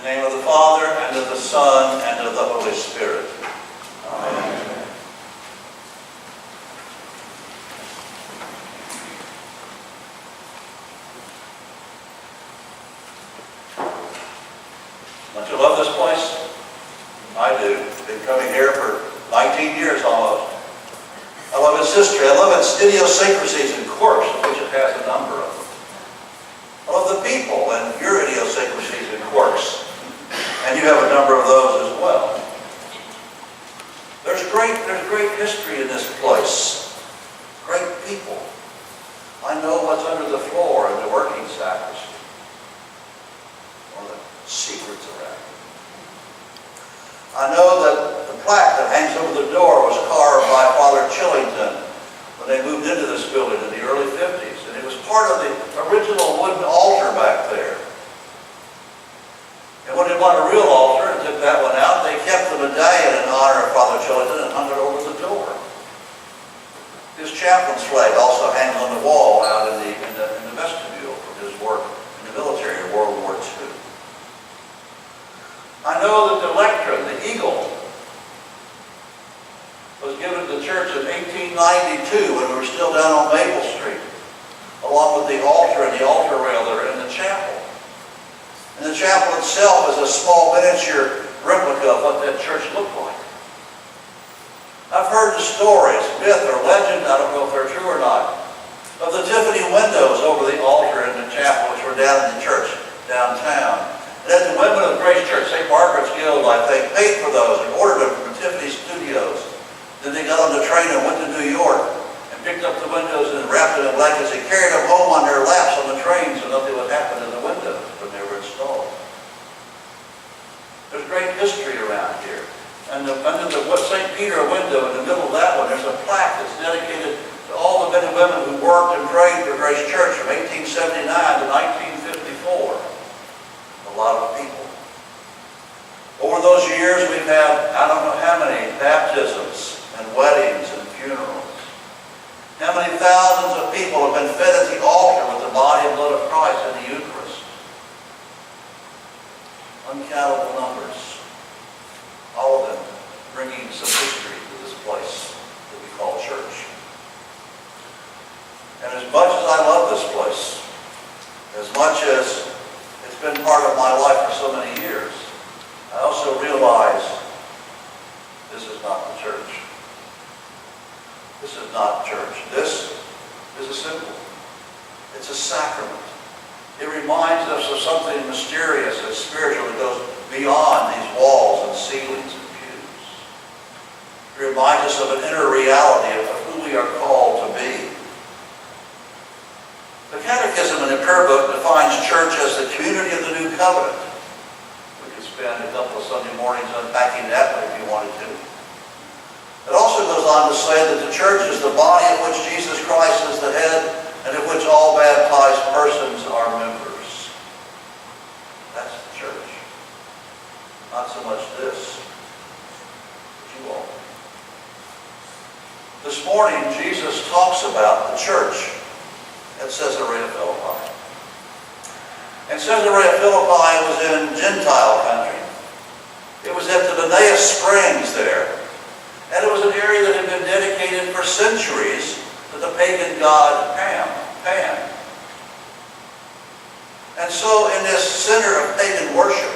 the name of the Father, and of the Son, and of the Holy Spirit. Amen. Don't you love this place? I do. Been coming here for 19 years almost. I love its history. I love its idiosyncrasies and quirks, of which it has a number of. I love the people and your idiosyncrasies and quirks. And you have a number of those as well. There's great history in this place. Great people. I know what's under the floor in the working sacristy. One of the secrets around it. I know that the plaque that hangs over the door was carved by Father Chillington when they moved into this building in the early 50s. And it was part of the original wooden altar back there. And when they wanted a real altar and took that one out, they kept the medallion in honor of Father Chillington and hung it over the door. His chaplain's flag also hangs on the wall out in the vestibule from his work in the military in World War II. I know that the lectern, the eagle, was given to the church in 1892 when we were still down on Maple Street, along with the altar and the altar rail that are in the chapel. And the chapel itself is a small miniature replica of what that church looked like. I've heard the stories, myth or legend, I don't know if they're true or not, of the Tiffany windows over the altar in the chapel, which were down in the church downtown. And then the women of Grace Church, St. Margaret's Guild, I think, paid for those and ordered them from Tiffany Studios. Then they got on the train and went to New York and picked up the windows and wrapped them in blankets and carried them home on their laps on the train so nothing would happen to the windows when they were installed. There's great history around here. And under the St. Peter window in the middle of that one, there's a plaque that's dedicated to all the men and women who worked and prayed for Grace Church from 1879 to 1954. A lot of people. Over those years, we've had, I don't know how many baptisms and weddings and funerals. How many thousands of people have been fed at the altar with the body and blood of Christ in the Eucharist? Uncountable numbers. All of them bringing some history to this place that we call church. And as much as I love this place, as much as it's been part of my life for so many years, I also realize this is not the church. This is not church. This is a symbol. It's a sacrament. It reminds us of something mysterious and spiritual that goes beyond these walls and ceilings and pews. It reminds us of an inner reality of who we are called to be. The Catechism in the Prayer Book defines church as the community of the New Covenant. We could spend a couple of Sunday mornings unpacking that one if you wanted to. It also goes on to say that the church is the body of which Jesus Christ is the head and of which all baptized persons are members. That's the church. Not so much this, but you all. This morning, Jesus talks about the church at Caesarea Philippi. And Caesarea Philippi was in Gentile country. It was at the Banaeus Springs there. And it was an area that had been dedicated for centuries to the pagan god Pan. And so in this center of pagan worship,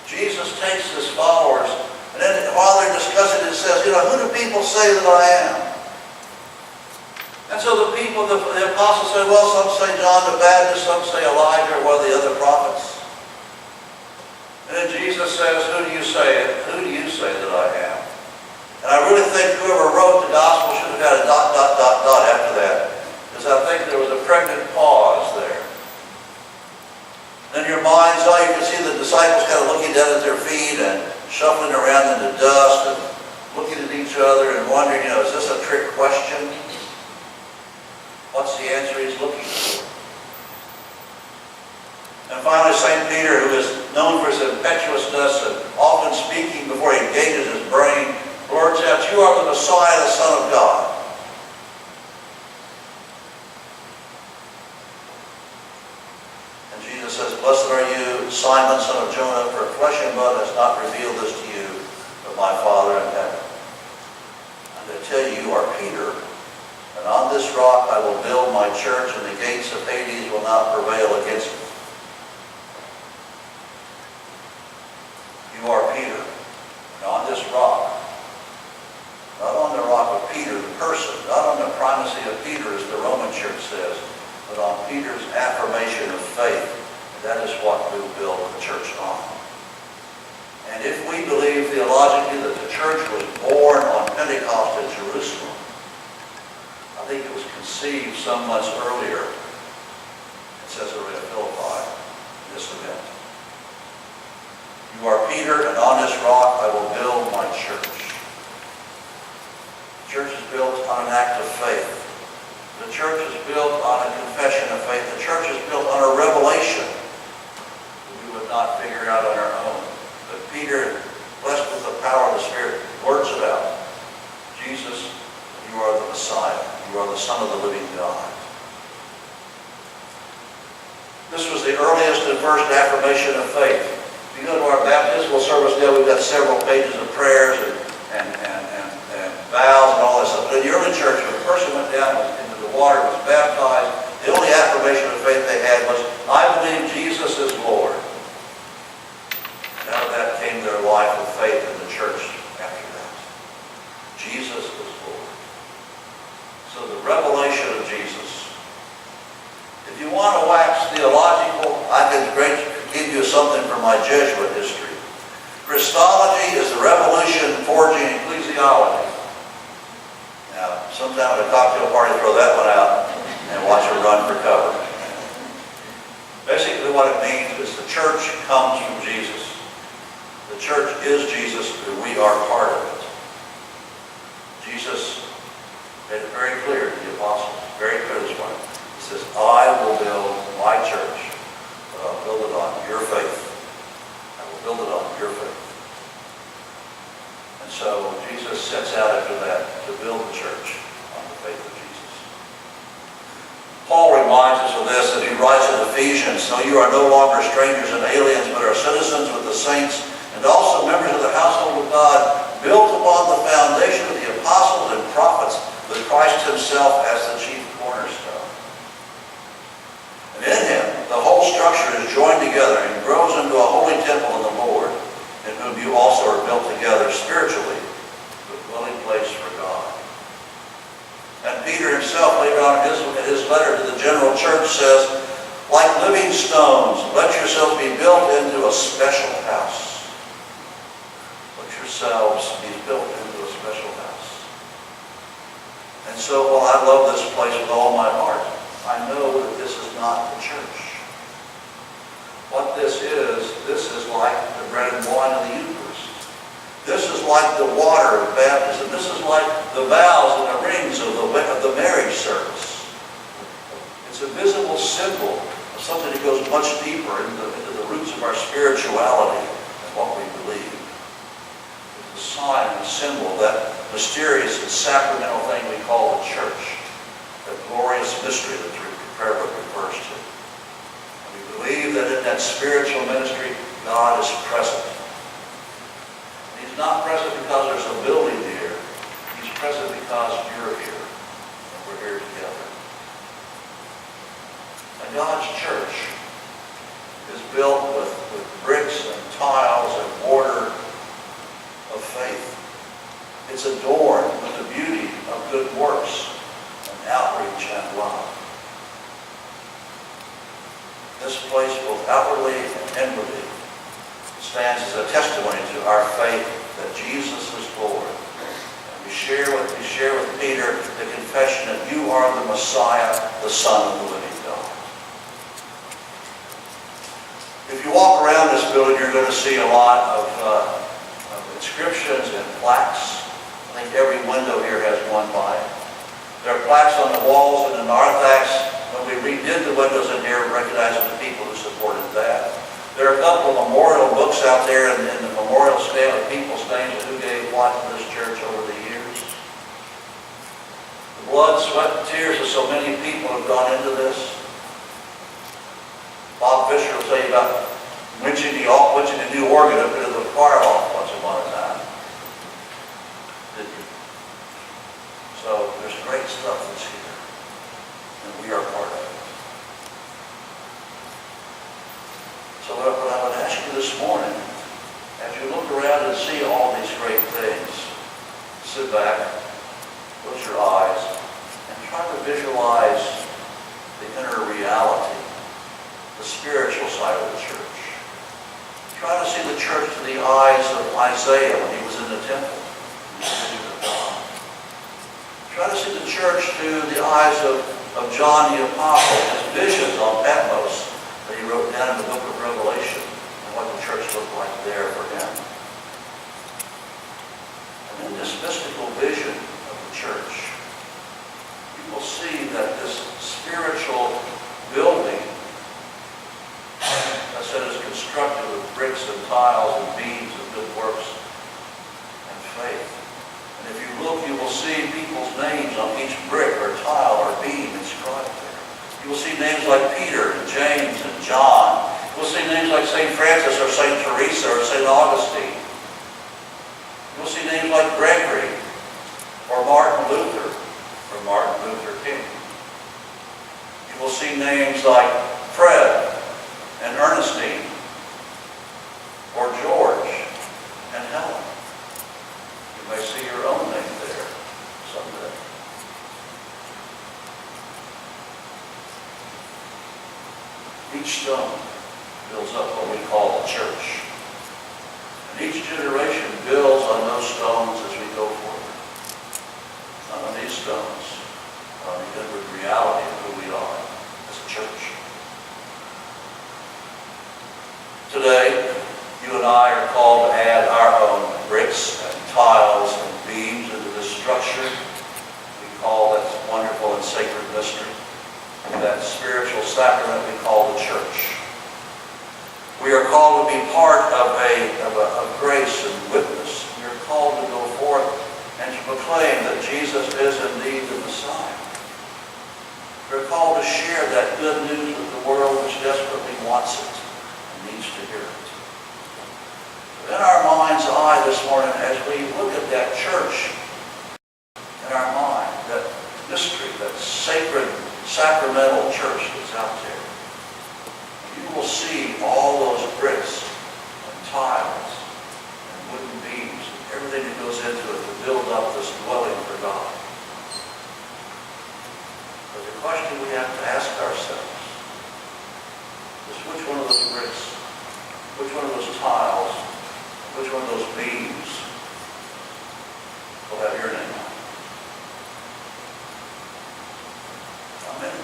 Jesus takes his followers, and then while they're discussing it, says, who do people say that I am? And so the apostles say, well, some say John the Baptist, some say Elijah, or one of the other prophets. And then Jesus says, who do you say that I am? And I really think whoever wrote the gospel should have had a ... after that. Because I think there was a pregnant pause there. In your mind's eye, you can see the disciples kind of looking down at their feet and shuffling around in the dust and looking at each other and wondering, is this a trick question? What's the answer he's looking for? And finally, St. Peter, who is known for his impetuousness and often speaking before he engages his brain, blurts out, you are the Messiah, the Son of God. And Jesus says, blessed are are you, Simon, son of Jonah, for flesh and blood has not revealed this to you, but my Father in heaven. And I tell you, you are Peter, and on this rock I will build my church, and the gates of Hades will not prevail against it. You are Peter, and on this rock, not on the rock of Peter, the person, not on the primacy of Peter, as the Roman Church says, but on Peter's affirmation of faith. That is what we will build the church on. And if we believe theologically that the church was born on Pentecost in Jerusalem, I think it was conceived some months earlier in Caesarea Philippi, in this event. You are Peter, and on this rock I will build my church. The church is built on an act of faith. The church is built on a confession of faith. The church is built on a revelation that we would not figure out on our own. But Peter, blessed with the power of the Spirit, words it out. Jesus, you are the Messiah. You are the Son of the living God. This was the earliest and first affirmation of faith. If you go to our baptismal service now, we've got several pages of prayers and vows and all that stuff. But in the early church, when a person went down into the water, was baptized, the only affirmation of faith they had was, I believe Jesus is Lord. And out of that came their life of faith in the church after that. Jesus is Lord. So the revelation of Jesus. If you want to wax theological, I could give you something from my Jesuit history. Christology is the revolution forging ecclesiology. Now, sometime at a cocktail party, throw that one out and watch it run for cover. Basically what it means is the church comes from Jesus. The church is Jesus, and we are part of it. Jesus made it very clear to the apostles, very clear this morning. He says, I will build my church, but I'll build it on your faith. I will build it on your faith. And so Jesus sets out after that to build the church on the faith of Jesus. Paul reminds us of this as he writes in Ephesians, so you are no longer strangers and aliens, but are citizens with the saints and also members of the household of God, built upon the foundation of the apostles and prophets, with Christ himself as the chief cornerstone. And in him, the whole structure is joined together and grows into a holy temple in the Lord, in whom you also are built together spiritually, to a dwelling place for God. And Peter himself, later on in his letter to the general church, says, like living stones, let yourselves be built into a special house. Let yourselves be built into a special house. And so, while I love this place with all my heart, I know that this is not the church. What this is like the bread and wine of the Eucharist. This is like the water of baptism. This is like the vows and the rings of the marriage service. It's a visible symbol of something that goes much deeper into the roots of our spirituality and what we believe. It's a sign and a symbol, that mysterious and sacramental thing we call the church, that glorious mystery that the prayer book refers to. Believe that in that spiritual ministry, God is present. He's not present because there's a building here. He's present because you're here, and we're here together. And God's church is built with bricks and tiles and mortar of faith. It's adorned with the beauty of good works and outreach and love. This place, both outwardly and inwardly, stands as a testimony to our faith that Jesus is Lord. And we share with Peter the confession that you are the Messiah, the Son of the living God. If you walk around this building, you're going to see a lot of inscriptions and plaques. I think every window here has one by it. There are plaques on the walls and in narthex. When we redid the windows in here, recognizing the people who supported that. There are a couple of memorial books out there in the memorial stand of people's names who gave what to this church over the years. The blood, sweat, and tears of so many people have gone into this. Bob Fisher will tell you about winching the new organ up into the choir loft once upon a time. Didn't you? So there's great stuff that's here, and we are part of it. So what I would ask you this morning, as you look around and see all these great things, sit back, close your eyes, and try to visualize the inner reality, the spiritual side of the church. Try to see the church through the eyes of Isaiah when he was in the temple. Try to see the church through the eyes of John the Apostle, his visions on Patmos that he wrote down in the book of Revelation, and what the church looked like there for him. And in this mystical vision of the church, you will see that this spiritual building that said is constructed with bricks and tiles and beams of good works and faith. And if you look, you will see people's names on each brick or tile or beam inscribed there. You will see names like Peter and James and John. You will see names like St. Francis or St. Teresa or St. Augustine. You will see names like Gregory or Martin Luther or Martin Luther King. You will see names like Fred and Ernestine or George and Helen. You may see your own name there someday. Each stone builds up what we call the church. And each generation builds on those stones as we go forward. Not on these stones, but on the inward reality of who we are as a church. Today, you and I are called to add our own bricks and tiles and beams into this structure. We call that wonderful and sacred mystery, that spiritual sacrament we call the church. We are called to be part of grace and witness. We are called to go forth and to proclaim that Jesus is indeed the Messiah. We're called to share that good news with the world which desperately wants it and needs to hear it. In our mind's eye this morning, as we look at that church in our mind, that mystery, that sacred, sacramental church that's out there, you will see all those bricks and tiles and wooden beams and everything that goes into it to build up this dwelling for God. But the question we have to ask ourselves is, which one of those bricks, which one of those tiles, which one of those beams will have your name on it? Amen.